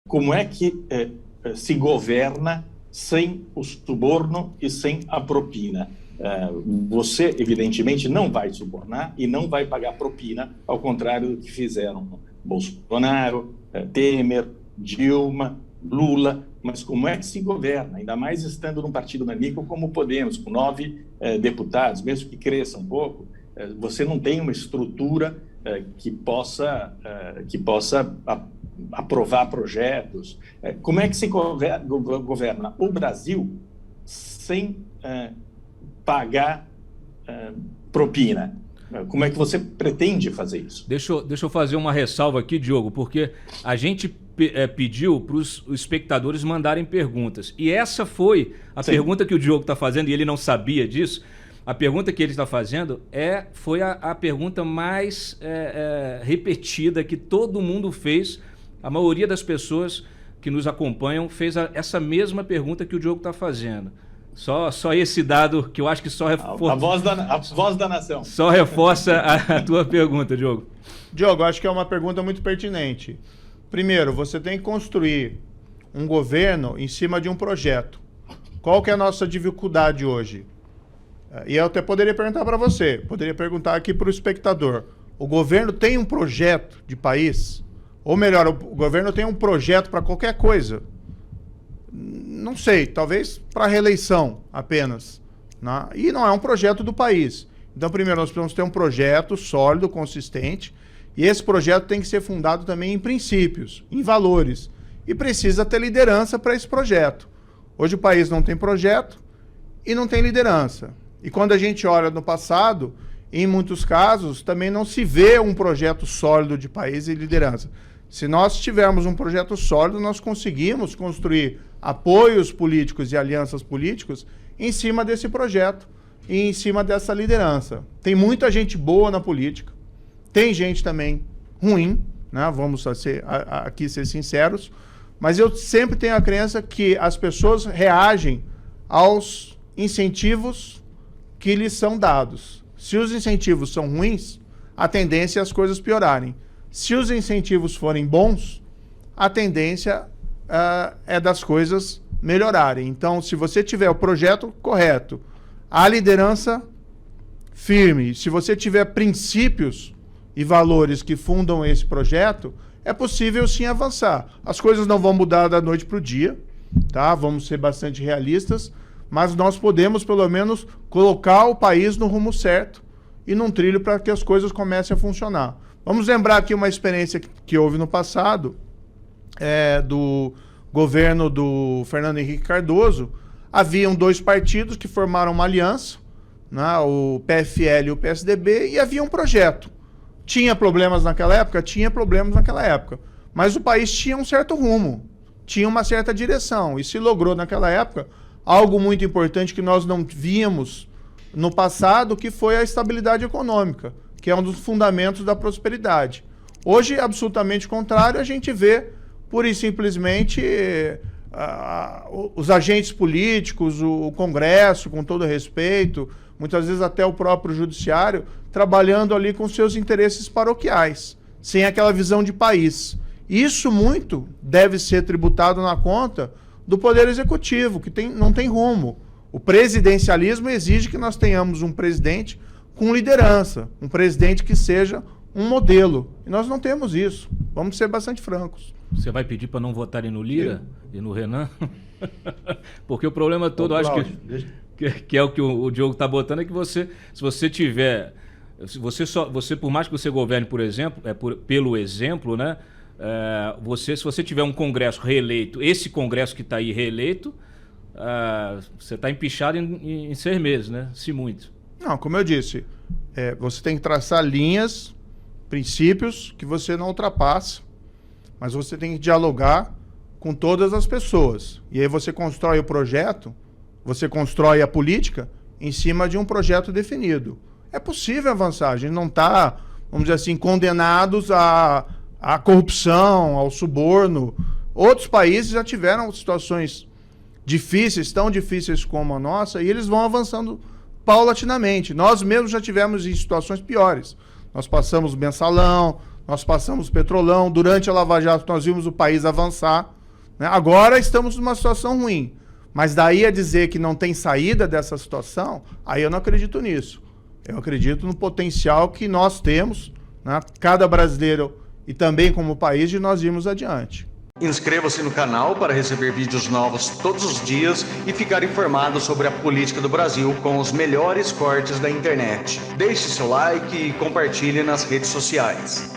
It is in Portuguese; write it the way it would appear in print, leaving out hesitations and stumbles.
como é que se governa sem o suborno e sem a propina. Você, evidentemente, não vai subornar e não vai pagar propina, ao contrário do que fizeram Bolsonaro, Temer, Dilma, Lula. Mas como é que se governa, ainda mais estando num partido nanico como o Podemos, com 9 deputados, mesmo que cresça um pouco, você não tem uma estrutura que possa aprovar projetos. Como é que se governa o Brasil sem pagar propina? Como é que você pretende fazer isso? Deixa eu fazer uma ressalva aqui, Diogo, porque a gente pediu para os espectadores mandarem perguntas. E essa foi a pergunta que o Diogo está fazendo, e ele não sabia disso. A pergunta que ele está fazendo foi a pergunta mais repetida que todo mundo fez. A maioria das pessoas que nos acompanham fez essa mesma pergunta que o Diogo está fazendo. Só esse dado que eu acho que só reforça... A voz da nação. Só reforça a tua pergunta, Diogo. Diogo, acho que é uma pergunta muito pertinente. Primeiro, você tem que construir um governo em cima de um projeto. Qual que é a nossa dificuldade hoje? E eu até poderia perguntar para você, poderia perguntar aqui para o espectador. O governo tem um projeto de país? Ou melhor, o governo tem um projeto para qualquer coisa? Não sei, talvez para reeleição apenas, né? E não é um projeto do país. Então, primeiro, nós precisamos ter um projeto sólido, consistente, e esse projeto tem que ser fundado também em princípios, em valores, e precisa ter liderança para esse projeto. Hoje o país não tem projeto e não tem liderança. E quando a gente olha no passado, em muitos casos, também não se vê um projeto sólido de país e liderança. Se nós tivermos um projeto sólido, nós conseguimos construir apoios políticos e alianças políticas em cima desse projeto e em cima dessa liderança. Tem muita gente boa na política, tem gente também ruim, né? Vamos aqui ser sinceros, mas eu sempre tenho a crença que as pessoas reagem aos incentivos que lhes são dados. Se os incentivos são ruins, a tendência é as coisas piorarem. Se os incentivos forem bons, a tendência é das coisas melhorarem. Então, se você tiver o projeto correto, a liderança firme, se você tiver princípios e valores que fundam esse projeto, é possível sim avançar. As coisas não vão mudar da noite para o dia, tá? Vamos ser bastante realistas, mas nós podemos, pelo menos, colocar o país no rumo certo e num trilho para que as coisas comecem a funcionar. Vamos lembrar aqui uma experiência que houve no passado, do governo do Fernando Henrique Cardoso. Haviam 2 partidos que formaram uma aliança, né, o PFL e o PSDB, e havia um projeto. Tinha problemas naquela época? Tinha problemas naquela época. Mas o país tinha um certo rumo, tinha uma certa direção, e se logrou naquela época algo muito importante que nós não víamos no passado, que foi a estabilidade econômica, que é um dos fundamentos da prosperidade. Hoje, absolutamente contrário, a gente vê, pura e simplesmente, os agentes políticos, o Congresso, com todo respeito, muitas vezes até o próprio Judiciário, trabalhando ali com seus interesses paroquiais, sem aquela visão de país. Isso muito deve ser tributado na conta do Poder Executivo, que não tem rumo. O presidencialismo exige que nós tenhamos um presidente com liderança, um presidente que seja um modelo. E nós não temos isso. Vamos ser bastante francos. Você vai pedir para não votarem no Lira e no Renan? Porque o problema todo, acho que é o que o Diogo está botando, é que você, se você tiver... Você, por mais que você governe, por exemplo, pelo exemplo, né? Se você tiver um Congresso reeleito, esse Congresso que está aí reeleito, você está empichado em 6 meses, né? Se muito. Não, como eu disse, você tem que traçar linhas, princípios que você não ultrapassa, mas você tem que dialogar com todas as pessoas. E aí você constrói o projeto, você constrói a política em cima de um projeto definido. É possível avançar, a gente não está, vamos dizer assim, condenados à corrupção, ao suborno. Outros países já tiveram situações difíceis, tão difíceis como a nossa, e eles vão avançando paulatinamente. Nós mesmos já tivemos em situações piores. Nós passamos mensalão, nós passamos petrolão. Durante a Lava Jato nós vimos o país avançar, né? Agora estamos numa situação ruim. Mas daí a dizer que não tem saída dessa situação, aí eu não acredito nisso. Eu acredito no potencial que nós temos, né, cada brasileiro e também como país, de nós irmos adiante. Inscreva-se no canal para receber vídeos novos todos os dias e ficar informado sobre a política do Brasil com os melhores cortes da internet. Deixe seu like e compartilhe nas redes sociais.